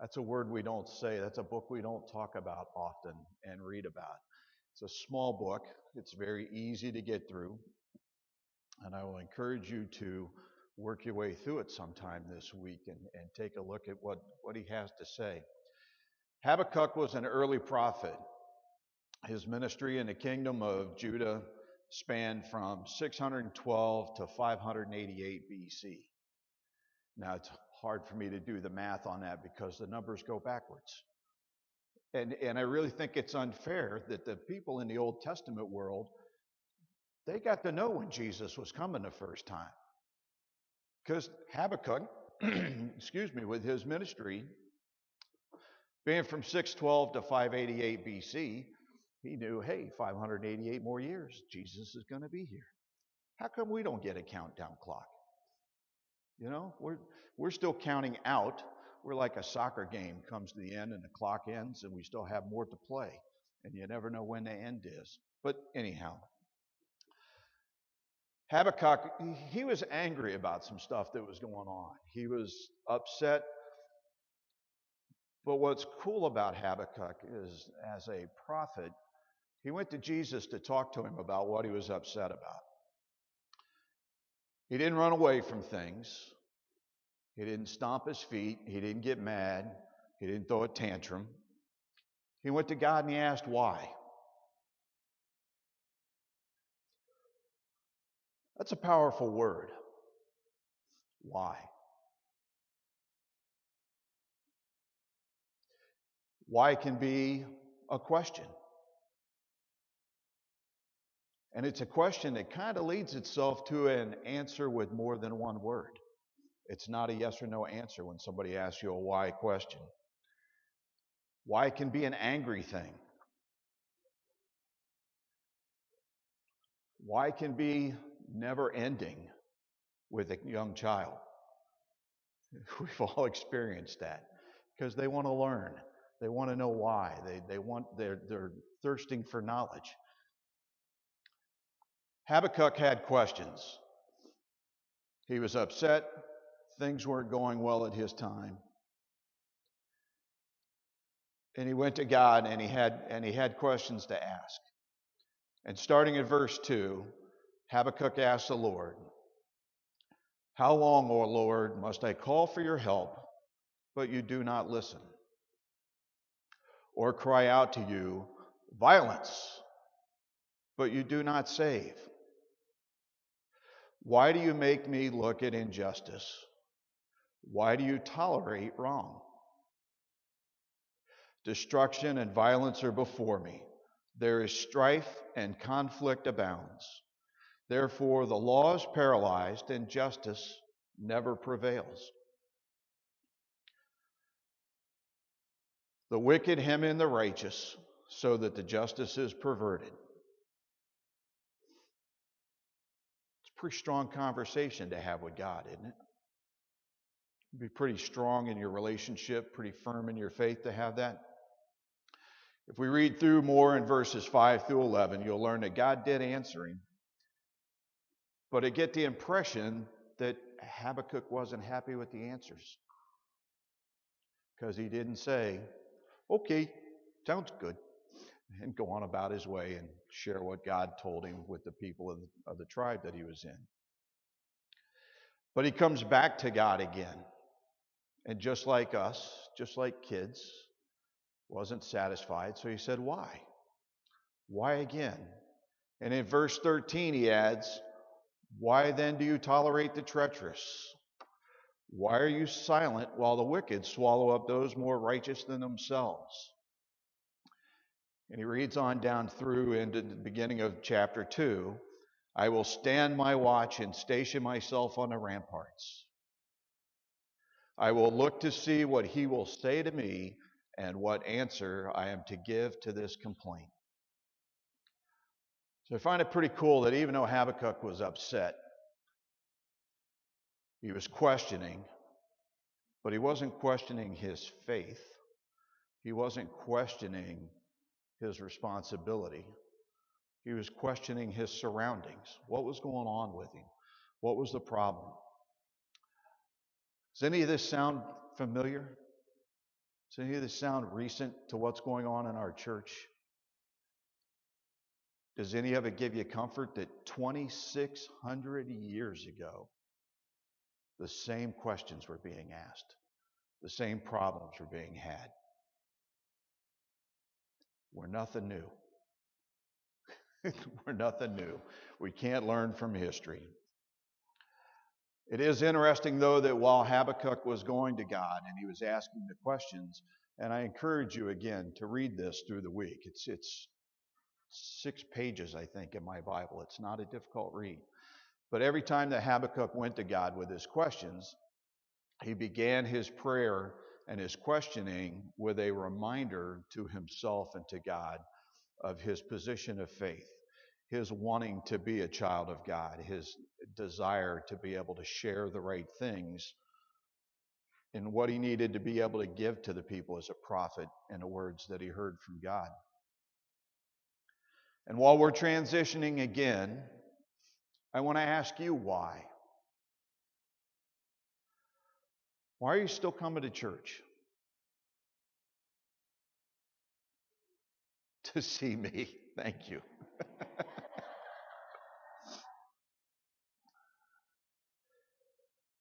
That's a word we don't say. That's a book we don't talk about often and read about. It's a small book. It's very easy to get through. And I will encourage you to work your way through it sometime this week and take a look at what he has to say. Habakkuk was an early prophet. His ministry in the kingdom of Judah spanned from 612 to 588 BC. Now, it's hard for me to do the math on that because the numbers go backwards. And I really think it's unfair that the people in the Old Testament world, they got to know when Jesus was coming the first time. Because Habakkuk, excuse me, with his ministry, being from 612 to 588 BC, he knew, hey, 588 more years, Jesus is going to be here. How come we don't get a countdown clock? You know, we're still counting out. We're like a soccer game comes to the end and the clock ends and we still have more to play. And you never know when the end is. But anyhow, Habakkuk, he was angry about some stuff that was going on. He was upset. But what's cool about Habakkuk is, as a prophet, he went to Jesus to talk to him about what he was upset about. He didn't run away from things. He didn't stomp his feet. He didn't get mad. He didn't throw a tantrum. He went to God and he asked why. That's a powerful word. Why? Why can be a question. And it's a question that kind of leads itself to an answer with more than one word. It's not a yes or no answer when somebody asks you a why question. Why can be an angry thing. Why can be never ending with a young child. We've all experienced that because they want to learn. They want to know why. They're thirsting for knowledge. Habakkuk had questions. He was upset. Things weren't going well at his time. And he went to God and he had questions to ask. And starting at verse 2, Habakkuk asked the Lord, "How long, O Lord, must I call for your help, but you do not listen? Or cry out to you, violence, but you do not save? Why do you make me look at injustice? Why do you tolerate wrong? Destruction and violence are before me. There is strife and conflict abounds. Therefore, the law is paralyzed and justice never prevails. The wicked hem in the righteous so that the justice is perverted." It's a pretty strong conversation to have with God, isn't it? It'd be pretty strong in your relationship, pretty firm in your faith to have that. If we read through more in verses 5 through 11, you'll learn that God did answer him. But I get the impression that Habakkuk wasn't happy with the answers. Because he didn't say, okay, sounds good, and go on about his way and share what God told him with the people of the tribe that he was in. But he comes back to God again. And just like us, just like kids, wasn't satisfied. So he said, why? Why again? And in verse 13 he adds, "Why then do you tolerate the treacherous? Why are you silent while the wicked swallow up those more righteous than themselves?" And he reads on down through into the beginning of chapter 2. "I will stand my watch and station myself on the ramparts. I will look to see what he will say to me and what answer I am to give to this complaint." So I find it pretty cool that even though Habakkuk was upset, he was questioning, but he wasn't questioning his faith. He wasn't questioning his responsibility. He was questioning his surroundings. What was going on with him? What was the problem? Does any of this sound familiar? Does any of this sound recent to what's going on in our church? Does any of it give you comfort that 2,600 years ago, the same questions were being asked, the same problems were being had? We're nothing new. We're nothing new. We can't learn from history. It is interesting, though, that while Habakkuk was going to God and he was asking the questions, and I encourage you again to read this through the week. It's 6 pages, I think, in my Bible. It's not a difficult read. But every time that Habakkuk went to God with his questions, he began his prayer and his questioning with a reminder to himself and to God of his position of faith, his wanting to be a child of God, his desire to be able to share the right things, and what he needed to be able to give to the people as a prophet and the words that he heard from God. And while we're transitioning again, I want to ask you why. Why are you still coming to church? To see me. Thank you.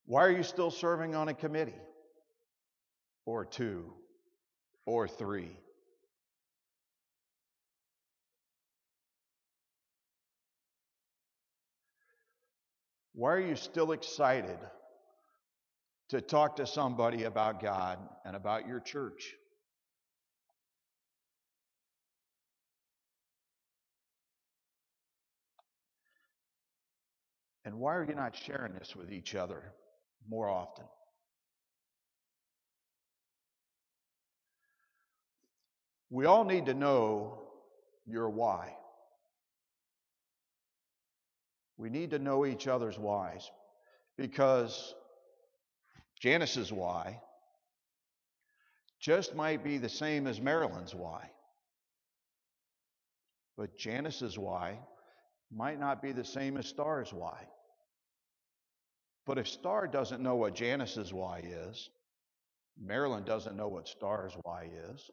Why are you still serving on a committee? Or 2? Or 3? Why are you still excited to talk to somebody about God and about your church? And why are you not sharing this with each other more often? We all need to know your why. We need to know each other's whys, because Janice's why just might be the same as Marilyn's why. But Janice's why might not be the same as Star's why. But if Star doesn't know what Janice's why is, Marilyn doesn't know what Star's why is,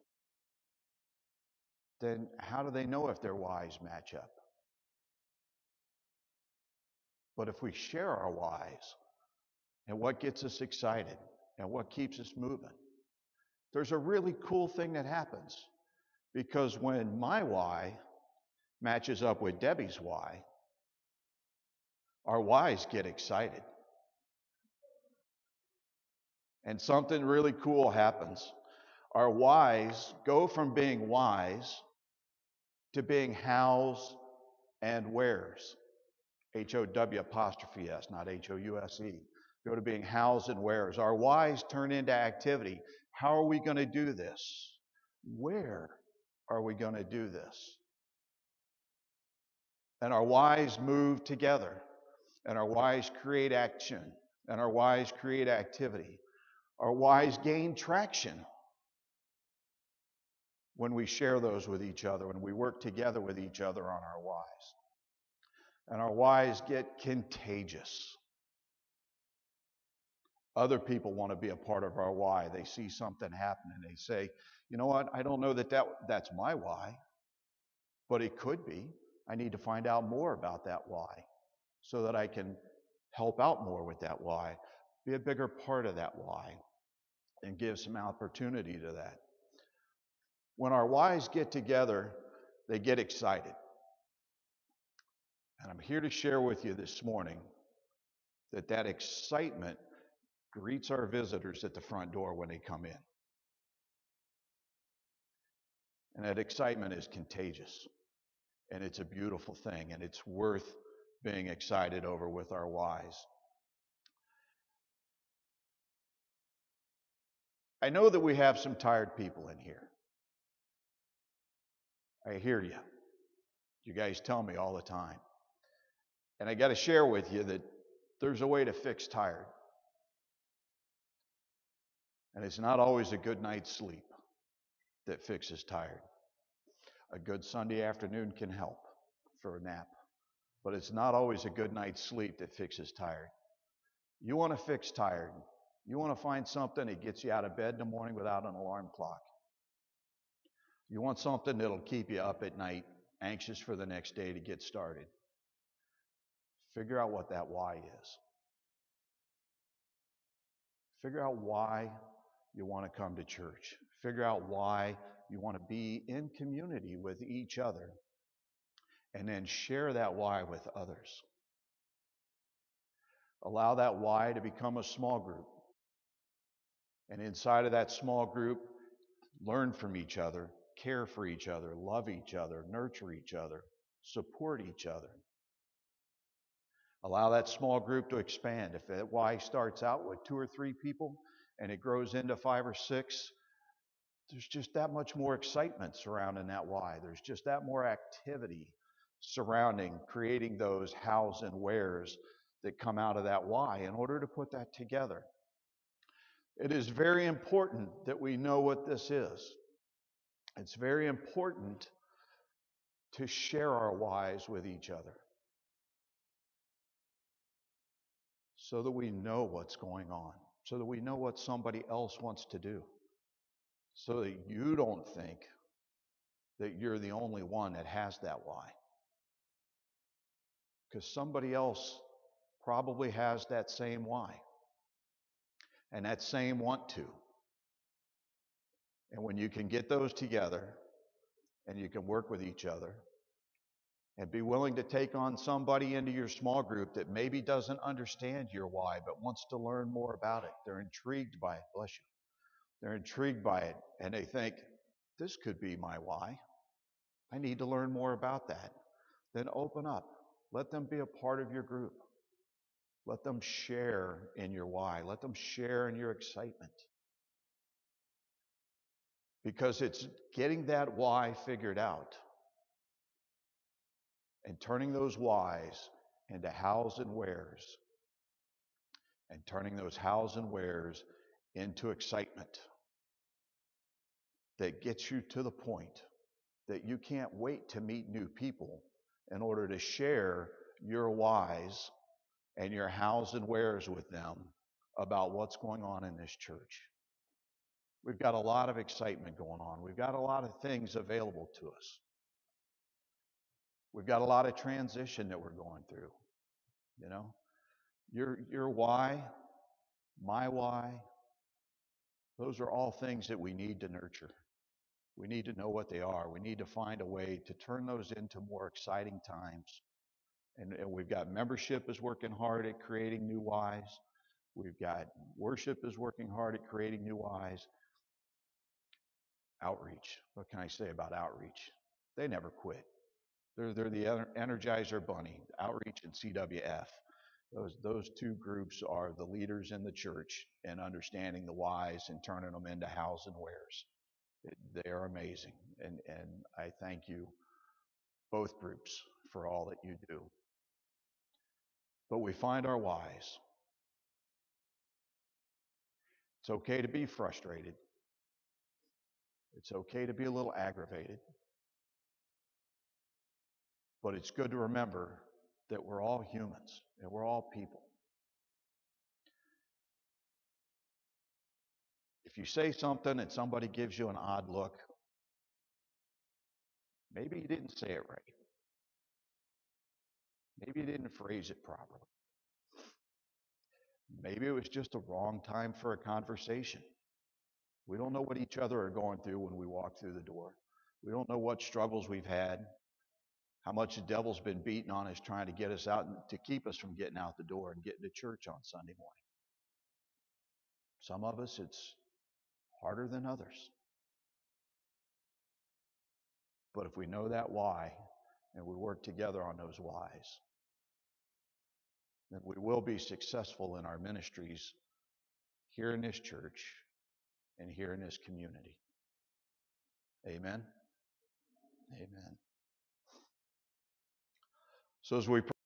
then how do they know if their whys match up? But if we share our whys and what gets us excited and what keeps us moving, there's a really cool thing that happens. Because when my why matches up with Debbie's why, our whys get excited. And something really cool happens. Our whys go from being whys to being hows and wheres. H-O-W apostrophe S, not H-O-U-S-E. Go to being hows and wheres. Our whys turn into activity. How are we going to do this? Where are we going to do this? And our whys move together. And our whys create action. And our whys create activity. Our whys gain traction when we share those with each other, when we work together with each other on our whys. And our whys get contagious. Other people want to be a part of our why. They see something happen and they say, you know what, I don't know that's my why, but it could be. I need to find out more about that why so that I can help out more with that why, be a bigger part of that why, and give some opportunity to that. When our whys get together, they get excited. And I'm here to share with you this morning that excitement greets our visitors at the front door when they come in. And that excitement is contagious. And it's a beautiful thing. And it's worth being excited over with our whys. I know that we have some tired people in here. I hear you. You guys tell me all the time. And I got to share with you that there's a way to fix tired. And it's not always a good night's sleep that fixes tired. A good Sunday afternoon can help for a nap. But it's not always a good night's sleep that fixes tired. You want to fix tired, You want to find something that gets you out of bed in the morning without an alarm clock. You want something that'll keep you up at night, anxious for the next day to get started. Figure out what that why is. Figure out why you want to come to church. Figure out why you want to be in community with each other. And then share that why with others. Allow that why to become a small group. And inside of that small group, learn from each other, care for each other, love each other, nurture each other, support each other. Allow that small group to expand. If that why starts out with 2 or 3 people and it grows into 5 or 6, there's just that much more excitement surrounding that why. There's just that more activity surrounding creating those hows and wheres that come out of that why in order to put that together. It is very important that we know what this is. It's very important to share our whys with each other so that we know what's going on, so that we know what somebody else wants to do, so that you don't think that you're the only one that has that why. Because somebody else probably has that same why and that same want to. And when you can get those together and you can work with each other and be willing to take on somebody into your small group that maybe doesn't understand your why but wants to learn more about it. They're intrigued by it. Bless you. They're intrigued by it and they think, this could be my why. I need to learn more about that. Then open up. Let them be a part of your group. Let them share in your why. Let them share in your excitement. Because it's getting that why figured out and turning those whys into hows and wheres and turning those hows and wheres into excitement that gets you to the point that you can't wait to meet new people in order to share your whys and your hows and wheres with them about what's going on in this church. We've got a lot of excitement going on. We've got a lot of things available to us. We've got a lot of transition that we're going through. You know, your why, my why, those are all things that we need to nurture. We need to know what they are. We need to find a way to turn those into more exciting times. And we've got membership is working hard at creating new whys. We've got worship is working hard at creating new whys. Outreach. What can I say about outreach? They never quit. They're the Energizer Bunny. Outreach and CWF. Those 2 groups are the leaders in the church in understanding the whys and turning them into hows and wheres. They are amazing. And I thank you, both groups, for all that you do. But we find our whys. It's okay to be frustrated. It's okay to be a little aggravated. But it's good to remember that we're all humans and we're all people. If you say something and somebody gives you an odd look, maybe you didn't say it right. Maybe you didn't phrase it properly. Maybe it was just a wrong time for a conversation. We don't know what each other are going through when we walk through the door. We don't know what struggles we've had, how much the devil's been beating on us trying to get us out, to keep us from getting out the door and getting to church on Sunday morning. Some of us, it's harder than others. But if we know that why, and we work together on those whys, then we will be successful in our ministries here in this church and here in this community. Amen? Amen. So as we